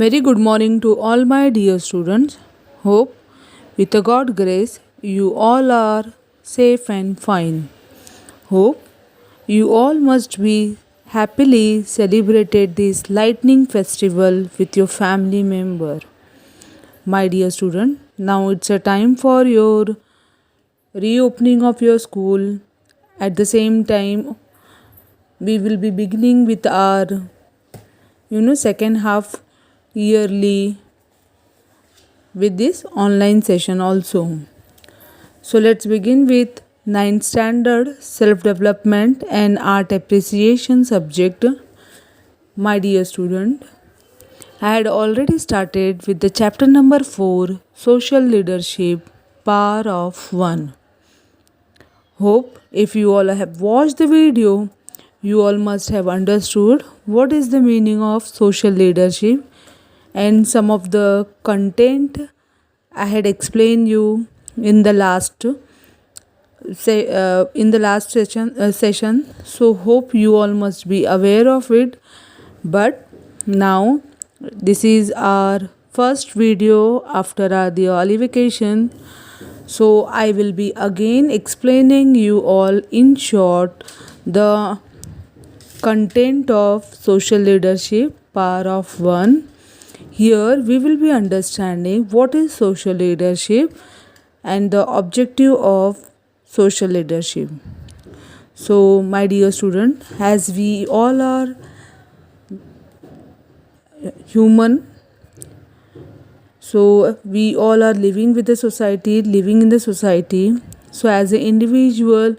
Very good morning to all my dear students. Hope with the God grace you all are safe and fine. Hope you all must be happily celebrated this lightning festival with your family member. My dear student, now it's a time for your reopening of your school. At the same time, we will be beginning with our second half yearly with this online session also. So let's begin with ninth standard self development and art appreciation subject. My dear student, I had already started with the chapter number 4 social leadership power of one. Hope if you all have watched the video, you all must have understood what is the meaning of social leadership and some of the content I had explained you in the last session. So hope you all must be aware of it. But now this is our first video after our Diwali vacation. So I will be again explaining you all in short the content of social leadership power of one. Here we will be understanding what is social leadership and the objective of social leadership. So my dear student, as we all are human, so we all are living with the society, living in the society. So as an individual,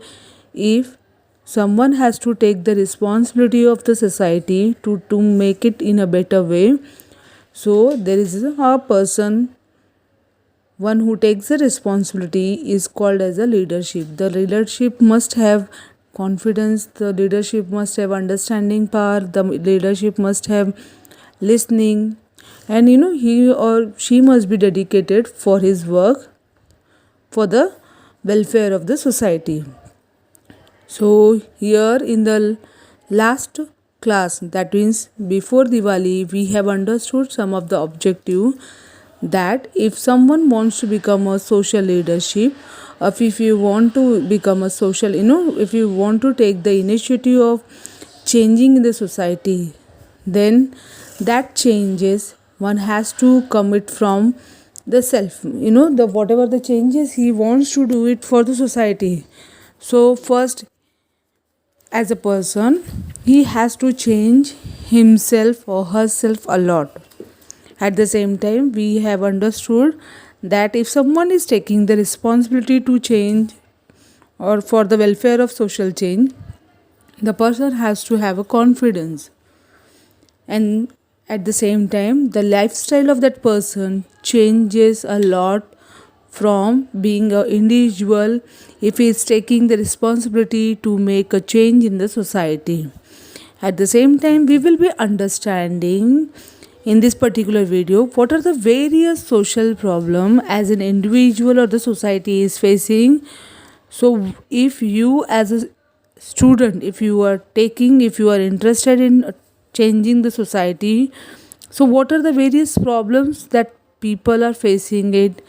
if someone has to take the responsibility of the society to make it in a better way, so there is a person, one who takes the responsibility is called as a leadership. The leadership must have confidence, the leadership must have understanding power, the leadership must have listening, and he or she must be dedicated for his work for the welfare of the society. So here in the last class, that means before Diwali, we have understood some of the objective that if someone wants to become a social leadership, or if you want to become a social, if you want to take the initiative of changing in the society, then that changes one has to commit from the self, the whatever the changes he wants to do it for the society. So first, as a person, he has to change himself or herself a lot. At the same time, we have understood that if someone is taking the responsibility to change or for the welfare of social change, the person has to have a confidence. And at the same time, the lifestyle of that person changes a lot from being an individual if he is taking the responsibility to make a change in the society. At the same time, we will be understanding in this particular video what are the various social problem as an individual or the society is facing. So if you as a student, if you are interested in changing the society, so what are the various problems that people are facing it,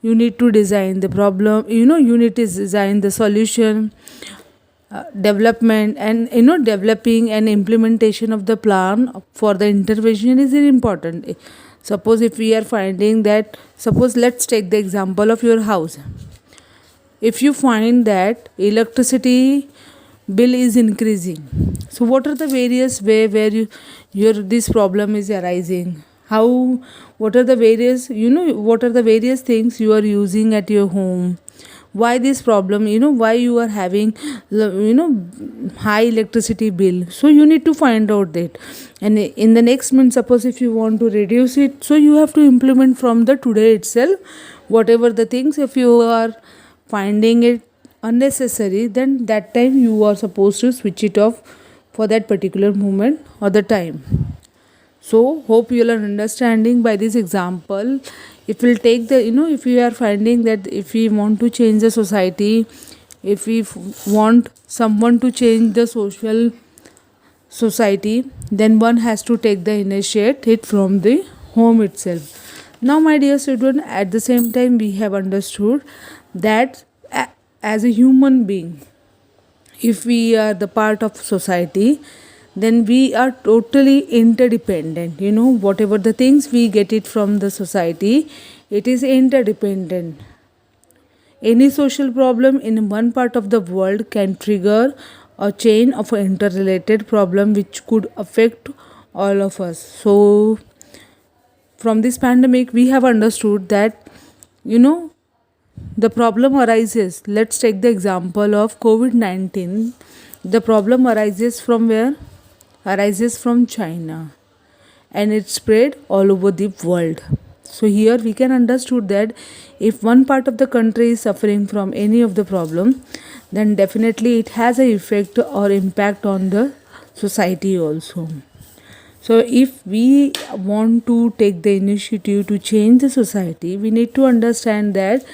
you need to design the problem, you need to design the solution, development, and developing and implementation of the plan for the intervention is very important. Suppose if we are finding that, suppose let's take the example of your house. If you find that electricity bill is increasing, so what are the various way where your this problem is arising, how, what are the various, what are the various things you are using at your home, why this problem, why you are having high electricity bill. So you need to find out that, and in the next month, suppose if you want to reduce it, so you have to implement from the today itself whatever the things. If you are finding it unnecessary, then that time you are supposed to switch it off for that particular moment or the time. So hope you are understanding by this example. It will take the, if you are finding that if we want to change the society, if we want someone to change the social society, then one has to take the initiative from the home itself. Now, my dear student, at the same time, we have understood that as a human being, if we are the part of society, then we are totally interdependent. Whatever the things we get it from the society, it is interdependent. Any social problem in one part of the world can trigger a chain of interrelated problem which could affect all of us. So from this pandemic we have understood that you know the problem arises. Let's take the example of COVID-19. The problem arises from where? Arises from China, and it spread all over the world. So here we can understood that if one part of the country is suffering from any of the problem, then definitely it has a effect or impact on the society also. So if we want to take the initiative to change the society, we need to understand that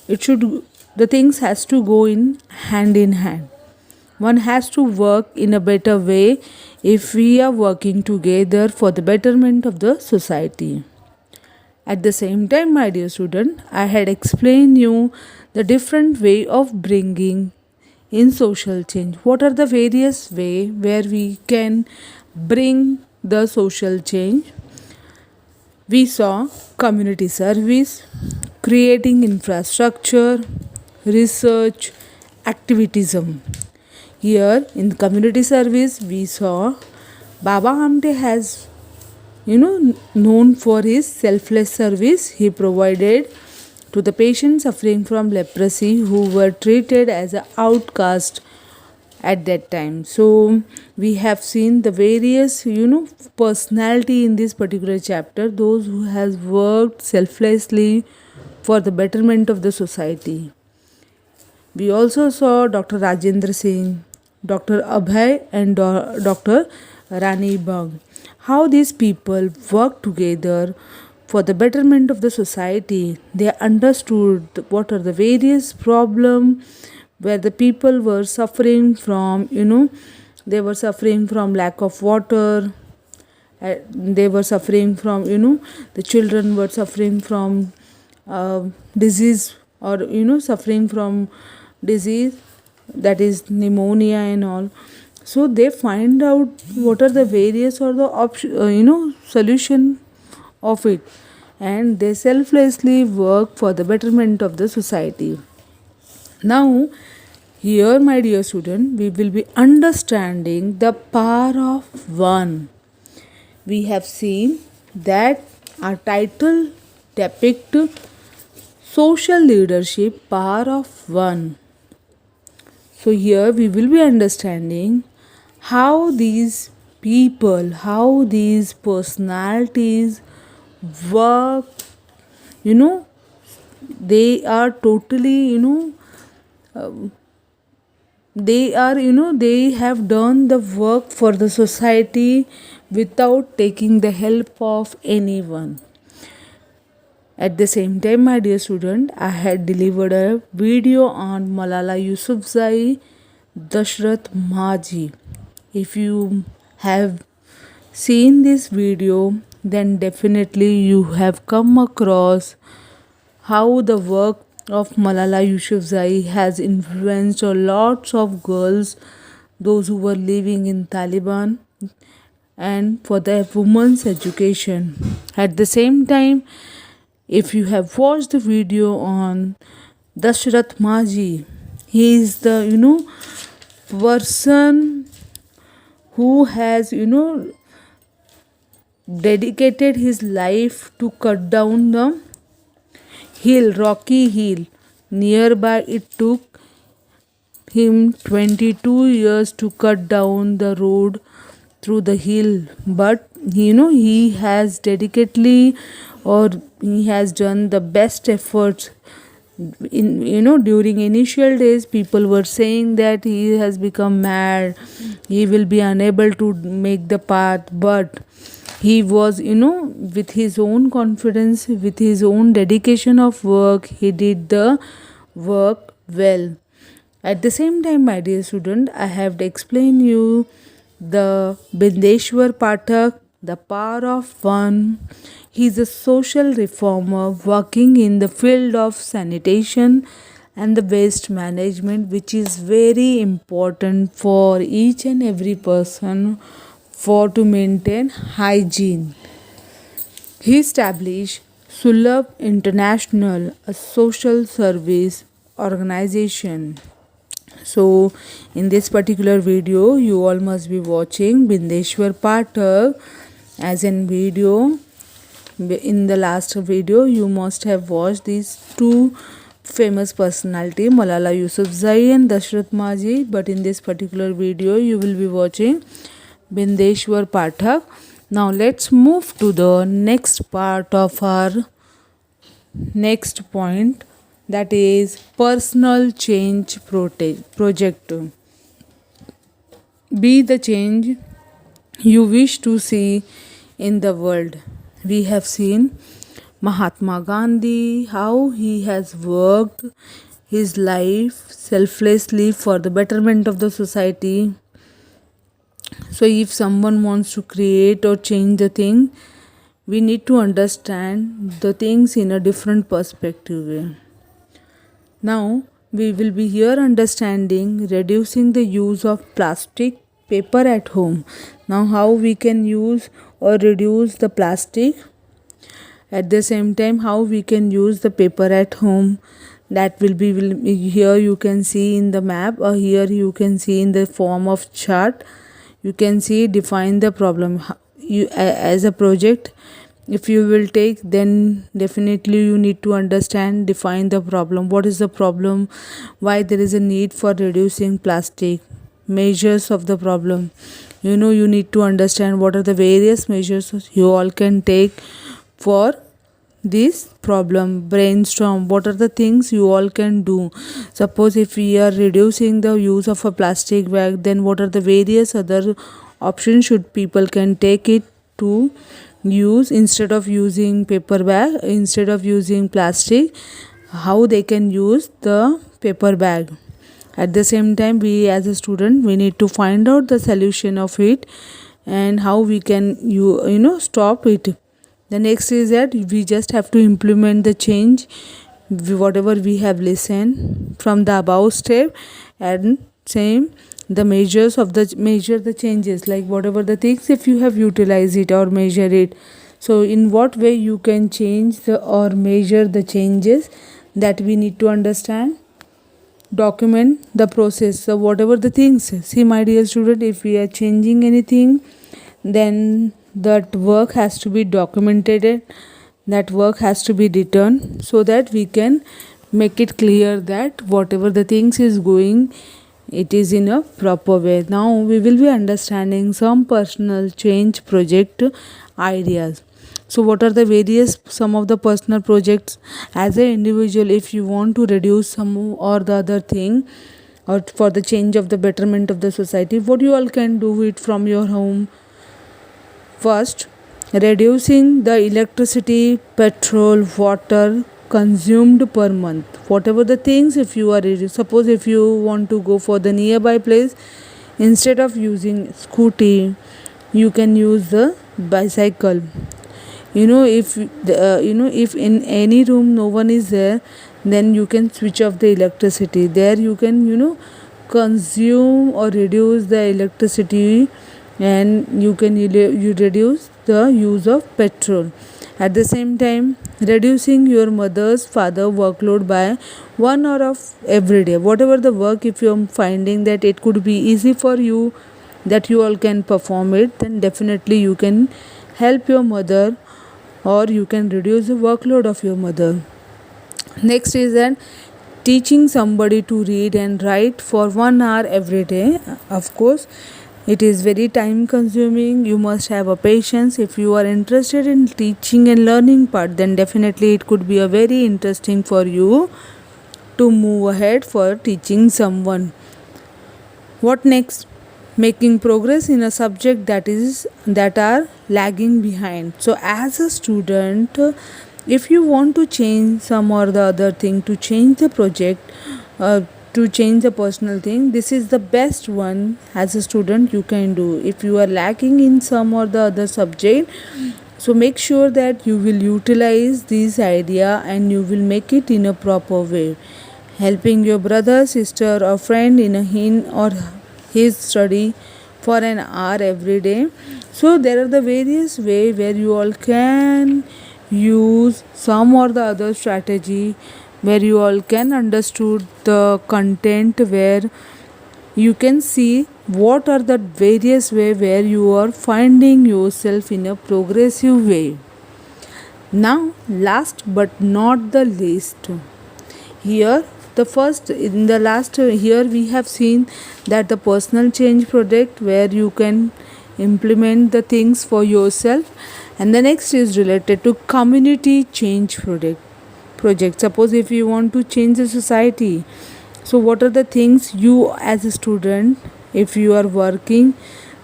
it should the things has to go in hand. One has to work in a better way if we are working together for the betterment of the society. At the same time, my dear student, I had explained you the different way of bringing in social change. What are the various way where we can bring the social change? We saw community service, creating infrastructure, research, activism. Here in community service, we saw Baba Amte has known for his selfless service he provided to the patients suffering from leprosy who were treated as an outcast at that time. So we have seen the various personality in this particular chapter, those who has worked selflessly for the betterment of the society. We also saw Dr. Rajendra Singh, Dr. Abhay, and Dr. Rani Bang. How these people work together for the betterment of the society. They understood what are the various problems where the people were suffering from. They were suffering from lack of water. They were suffering from the children were suffering from disease, or suffering from disease, that is pneumonia and all. So they find out what are the various or the solution of it, and they selflessly work for the betterment of the society. Now here, my dear student, we will be understanding the power of one. We have seen that our title depict social leadership, power of one. So here we will be understanding how these people, how these personalities work. They are totally they have done the work for the society without taking the help of anyone. At the same time, my dear student, I had delivered a video on Malala Yousafzai, Dashrath Majhi. If you have seen this video, then definitely you have come across how the work of Malala Yousafzai has influenced a lots of girls, those who were living in Taliban, and for their women's education. At the same time, if you have watched the video on Dashrath Majhi, he is the person who has dedicated his life to cut down the rocky hill nearby. It took him 22 years to cut down the road through the hill, but he has dedicatedly, or he has done the best efforts. During initial days, people were saying that he has become mad, he will be unable to make the path, but he was with his own confidence, with his own dedication of work, he did the work well. At the same time, my dear student, I have explained you The Bindeshwar Pathak, The Power of One. He is a social reformer working in the field of sanitation and the waste management, which is very important for each and every person for to maintain hygiene. He established Sulabh International, a social service organization. So, in this particular video, you all must be watching Bindeshwar Pathak as in video. In the last video, you must have watched these two famous personality, Malala Yousafzai and Dashrath Maji. But in this particular video, you will be watching Bindeshwar Pathak. Now let's move to the next part of our next point, that is personal change project. Be the change you wish to see in the world. We have seen Mahatma Gandhi, how he has worked his life selflessly for the betterment of the society. So if someone wants to create or change the thing, we need to understand the things in a different perspective. Now we will be here understanding reducing the use of plastic paper at home. Now how we can use or reduce the plastic, at the same time how we can use the paper at home, that will be here you can see in the map, or here you can see in the form of chart. You can see define the problem. You as a project, if you will take, then definitely you need to understand, define the problem. What is the problem? Why there is a need for reducing plastic? Measures of the problem. You need to understand what are the various measures you all can take for this problem. Brainstorm what are the things you all can do. Suppose if we are reducing the use of a plastic bag, then what are the various other options should people can take it to use, instead of using paper bag, instead of using plastic, how they can use the paper bag. At the same time, we as a student, we need to find out the solution of it and how we can stop it. The next is that we just have to implement the change, whatever we have listened from the above step, and same the measures of the measure the changes, like whatever the things, if you have utilized it or measure it, so in what way you can change the or measure the changes, that we need to understand. Document the process. So whatever the things, see my dear student, if we are changing anything, then that work has to be documented, that work has to be written, so that we can make it clear that whatever the things is going, it is in a proper way. Now we will be understanding some personal change project ideas. So what are the various, some of the personal projects as an individual, if you want to reduce some or the other thing, or for the change of the betterment of the society, what you all can do it from your home. First, reducing the electricity, petrol, water consumed per month. Whatever the things, if you are, suppose if you want to go for the nearby place, instead of using scooty, you can use the bicycle. If in any room no one is there, then you can switch off the electricity. There you can consume or reduce the electricity, and you can you reduce the use of petrol. At the same time, reducing your mother's father workload by 1 hour of every day. Whatever the work, if you are finding that it could be easy for you, that you all can perform it, then definitely you can help your mother, or you can reduce the workload of your mother. Next is that teaching somebody to read and write for 1 hour every day. Of course, it is very time consuming. You must have a patience. If you are interested in teaching and learning part, then definitely it could be a very interesting for you to move ahead for teaching someone. What next? Making progress in a subject that are lagging behind. So as a student, if you want to change some or the other thing, to change the project, to change the personal thing. This is the best one as a student you can do. If you are lacking in some or the other subject, so make sure that you will utilize this idea and you will make it in a proper way, helping your brother, sister or friend in a his or his study for an hour every day. So there are the various way where you all can use some or the other strategy, where you all can understood the content, where you can see what are the various way where you are finding yourself in a progressive way. Now last but not the least, here the first in the last here we have seen that the personal change project where you can implement the things for yourself, and the next is related to community change project. Suppose if you want to change the society, so what are the things you as a student, if you are working,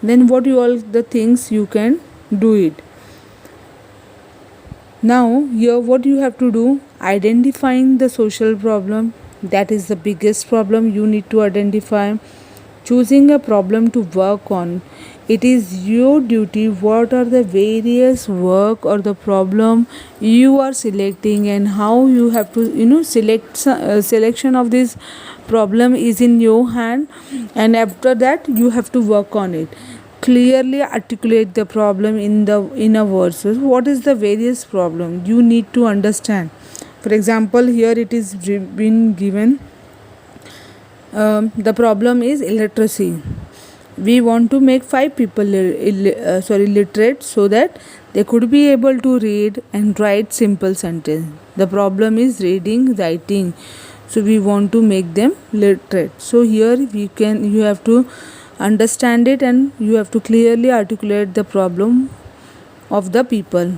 then what you all the things you can do it. Now here what you have to do, identifying the social problem, that is the biggest problem you need to identify. Choosing a problem to work on, it is your duty. What are the various work or the problem you are selecting, and how you have to selection of this problem is in your hand, and after that you have to work on it. Clearly articulate the problem in a words. So what is the various problem you need to understand. For example, here it is been given, the problem is illiteracy. We want to make 5 people literate, so that they could be able to read and write simple sentence. The problem is reading, writing, so we want to make them literate. So here you have to understand it, and you have to clearly articulate the problem of the people.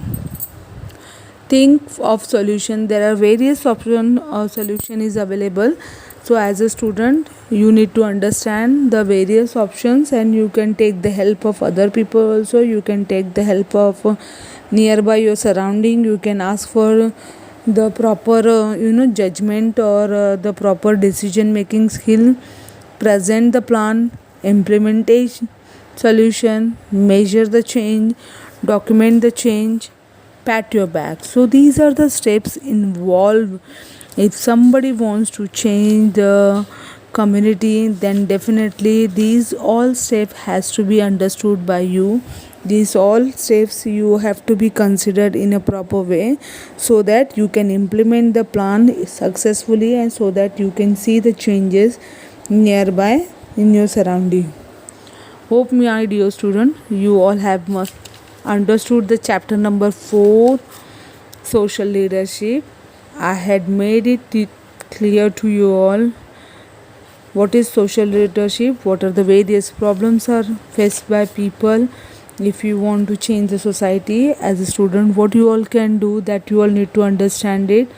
Think of solution. There are various option or solution is available. So as a student you need to understand the various options, and you can take the help of other people also. You can take the help of nearby your surrounding. You can ask for the proper judgment or the proper decision making skill. Present the plan, implementation, solution, measure the change, document the change, pat your back. So these are the steps involved. If somebody wants to change the community, then definitely these all steps has to be understood by you. These all steps you have to be considered in a proper way, so that you can implement the plan successfully, and so that you can see the changes nearby in your surrounding. Hope, my dear student, you all have must understood the chapter number 4, social leadership. I had made it clear to you all what is social leadership, what are the various problems are faced by people. If you want to change the society as a student, what you all can do, that you all need to understand it.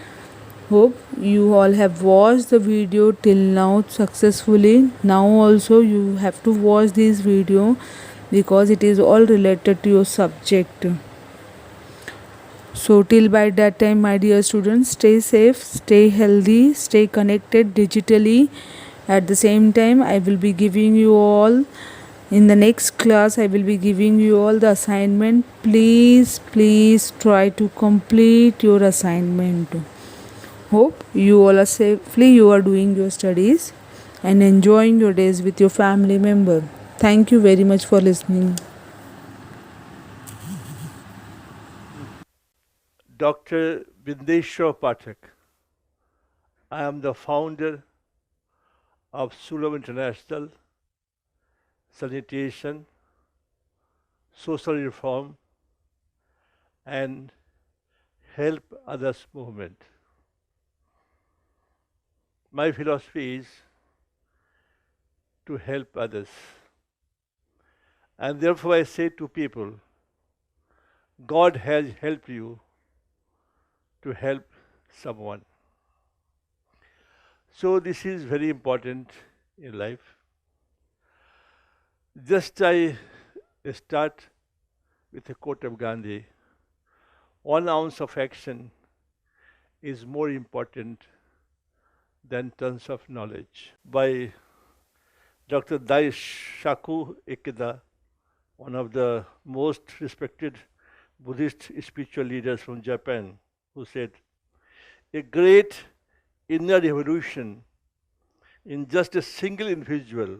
Hope you all have watched the video till now successfully. Now also you have to watch this video, because it is all related to your subject. So till by that time, my dear students, stay safe, stay healthy, stay connected digitally. At the same time, I will be giving you all in the next class, I will be giving you all the assignment. Please try to complete your assignment. Hope you all are safely you are doing your studies and enjoying your days with your family member. Thank you very much for listening. Dr. Bindeshwar Pathak. I am the founder of Sulam International, Sanitation, Social Reform, and Help Others movement. My philosophy is to help others. And therefore I say to people, God has helped you to help someone. So this is very important in life. Just I start with a quote of Gandhi: 1 ounce of action is more important than tons of knowledge. By Dr. Daishaku Ikeda, one of the most respected Buddhist spiritual leaders from Japan, who said, a great inner revolution in just a single individual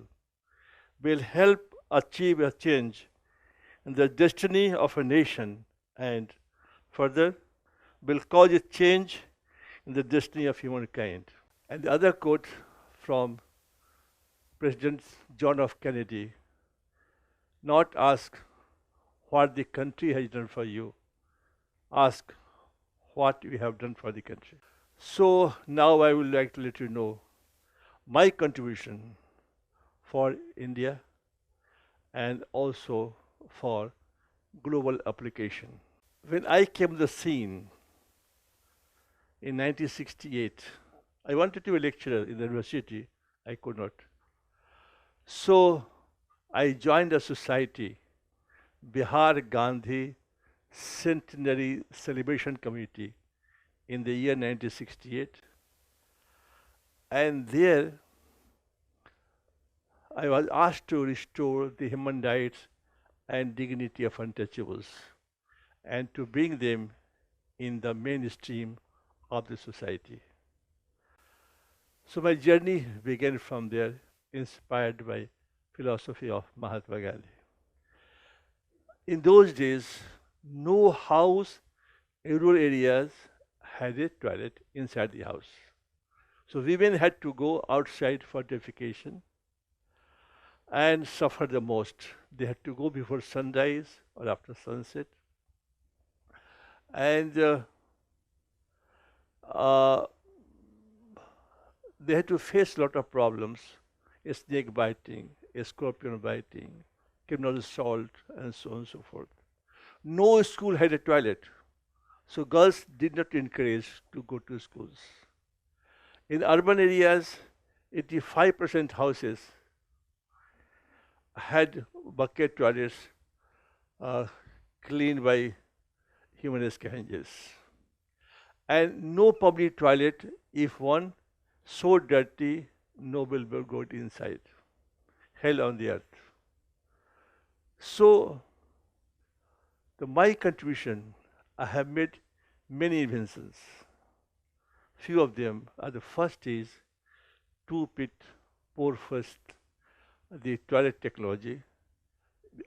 will help achieve a change in the destiny of a nation and further will cause a change in the destiny of humankind. And the other quote from President John F. Kennedy, not ask what the country has done for you, ask what we have done for the country. So now I would like to let you know my contribution for India and also for global application. When I came to the scene in 1968, I wanted to be a lecturer in the university. I could not. So I joined a society, Bihar Gandhi Centenary Celebration Committee, in the year 1968. And there I was asked to restore the human rights and dignity of untouchables and to bring them in the mainstream of the society. So my journey began from there, inspired by philosophy of Mahatma Gandhi. In those days, no house in rural areas had a toilet inside the house. So women had to go outside for defecation and suffer the most. They had to go before sunrise or after sunset. And they had to face a lot of problems, a snake biting, a scorpion biting, criminal assault, and so on and so forth. No school had a toilet, so girls did not encourage to go to schools. In urban areas, 85% houses had bucket toilets cleaned by human scavengers. And no public toilet, if one so dirty, nobody will go inside. Hell on the earth. So, my contribution, I have made many inventions. Few of them are the first is two-pit pour first, the toilet technology.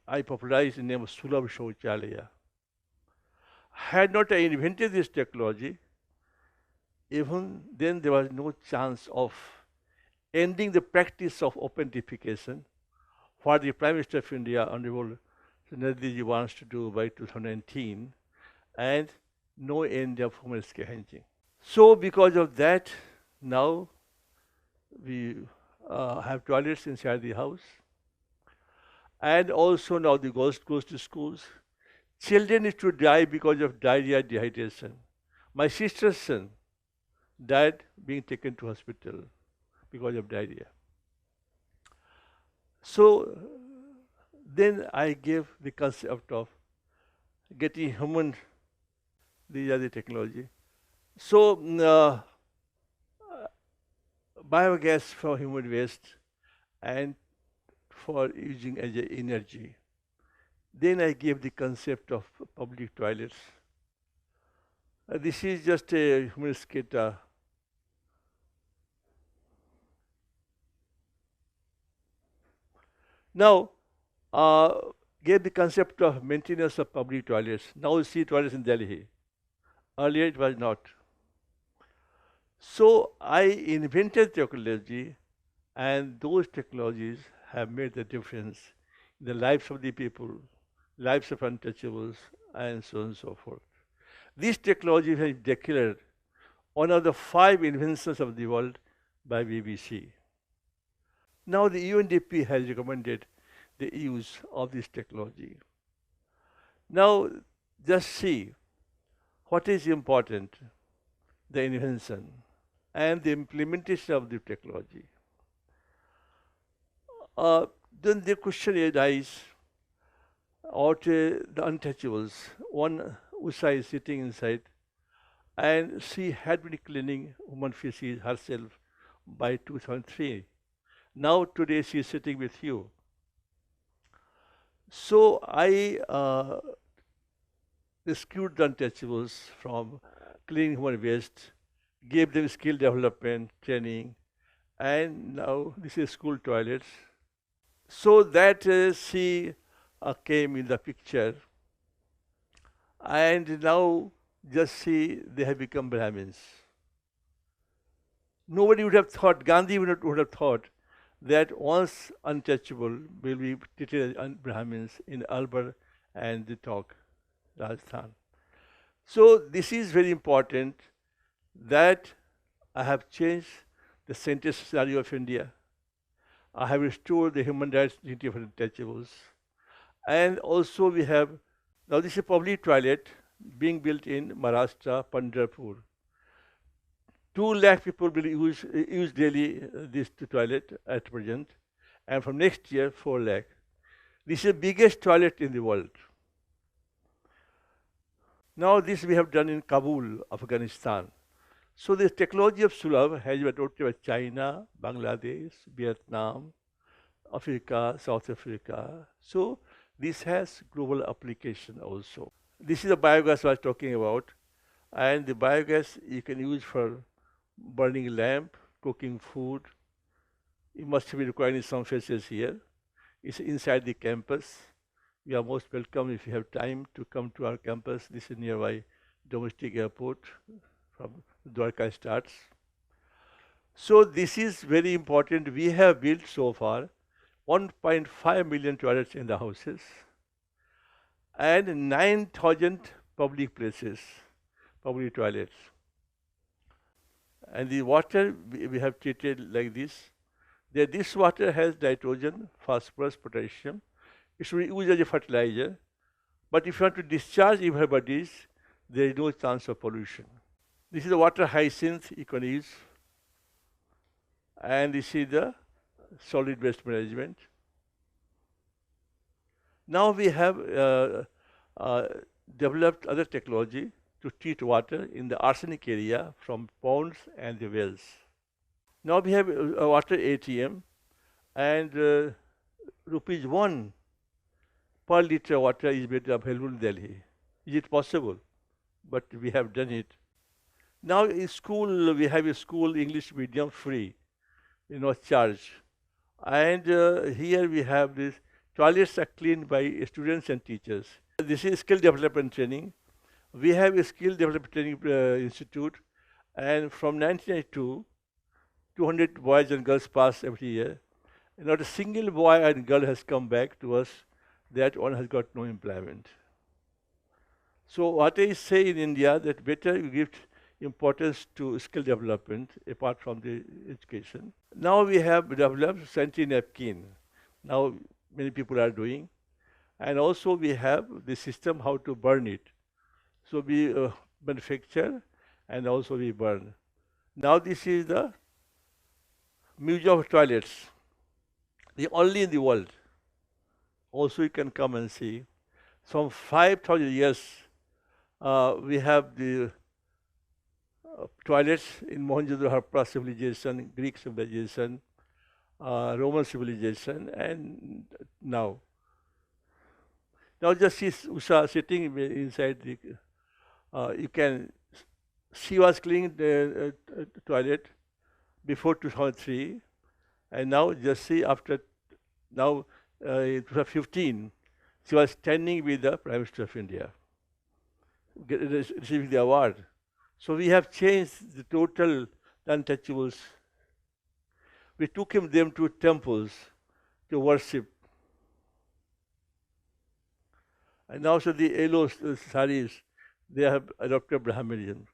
I popularized the name of Sulabh Shauchalaya. Had not I invented this technology, even then there was no chance of ending the practice of open defecation, what the Prime Minister of India, Honorable Narendra Ji, wants to do by 2019, and no end of human scavenging. So because of that, now we have toilets inside the house, and also now the girls goes to schools. Children used to die because of diarrhea, dehydration. My sister's son died being taken to hospital because of diarrhea. So then I gave the concept of getting human, these are the technology. So biogas for human waste and for using as a energy. Then I gave the concept of public toilets. This is just a human skit. Now, gave the concept of maintenance of public toilets. Now you see toilets in Delhi. Earlier it was not. So I invented technology, and those technologies have made the difference in the lives of the people, lives of untouchables, and so on and so forth. This technology has been declared one of the 5 inventions of the world by BBC. Now the UNDP has recommended the use of this technology. Now just see what is important, the invention and the implementation of the technology. Then the question arises about the untouchables. One Usha is sitting inside and she had been cleaning human feces herself by 2003. Now today she is sitting with you. So I rescued the untouchables from cleaning human waste, gave them skill development training, and now this is school toilets. So that she came in the picture, and now just see they have become Brahmins. Nobody would have thought, Gandhi would have thought that once untouchable will be treated as Brahmins in Albar and the talk, Rajasthan. So this is very important that I have changed the sentence scenario of India. I have restored the human rights dignity of untouchables. And also we have, now this is a public toilet being built in Maharashtra, Pandharpur. 2 lakh people will use daily this toilet at present, and from next year 4 lakh. This is the biggest toilet in the world. Now this we have done in Kabul, Afghanistan. So this technology of Sulabh has been adopted by China, Bangladesh, Vietnam, Africa, South Africa. So this has global application also. This is the biogas I was talking about, and the biogas you can use for burning lamp, cooking food. It must be required in some places here. It's inside the campus. You are most welcome if you have time to come to our campus. This is nearby domestic airport from Dwarka starts. So this is very important. We have built so far 1.5 million toilets in the houses and 9,000 public places, public toilets. And the water we have treated like this. This water has nitrogen, phosphorus, potassium. It should be used as a fertilizer. But if you want to discharge in your bodies, there is no chance of pollution. This is the water hyacinth you can use. And this is the solid waste management. Now we have developed other technology to treat water in the arsenic area from ponds and the wells. Now we have a water ATM, and rupees 1 per liter water is made available in Delhi. Is it possible? But we have done it. Now in school, we have a school English medium free, charge. And here we have this, toilets are cleaned by students and teachers. This is skill development training. We have a skill development training institute, and from 1992, 200 boys and girls pass every year. And not a single boy and girl has come back to us that one has got no employment. So what I say in India, that better you give importance to skill development apart from the education. Now we have developed sanitary napkin. Now many people are doing. And also we have the system how to burn it. So we manufacture and also we burn. Now this is the Museum of Toilets, the only in the world. Also you can come and see. From 5,000 years, we have the toilets in Mohenjo-daro civilization, Greek civilization, Roman civilization, and now. Now just see Usha sitting inside the, you can, she was cleaning the toilet before 2003, and now just see after, now 2015, she was standing with the Prime Minister of India, receiving the award. So we have changed the total untouchables. We took them to temples to worship. And also the yellow saris, they have adopted Brahmanism.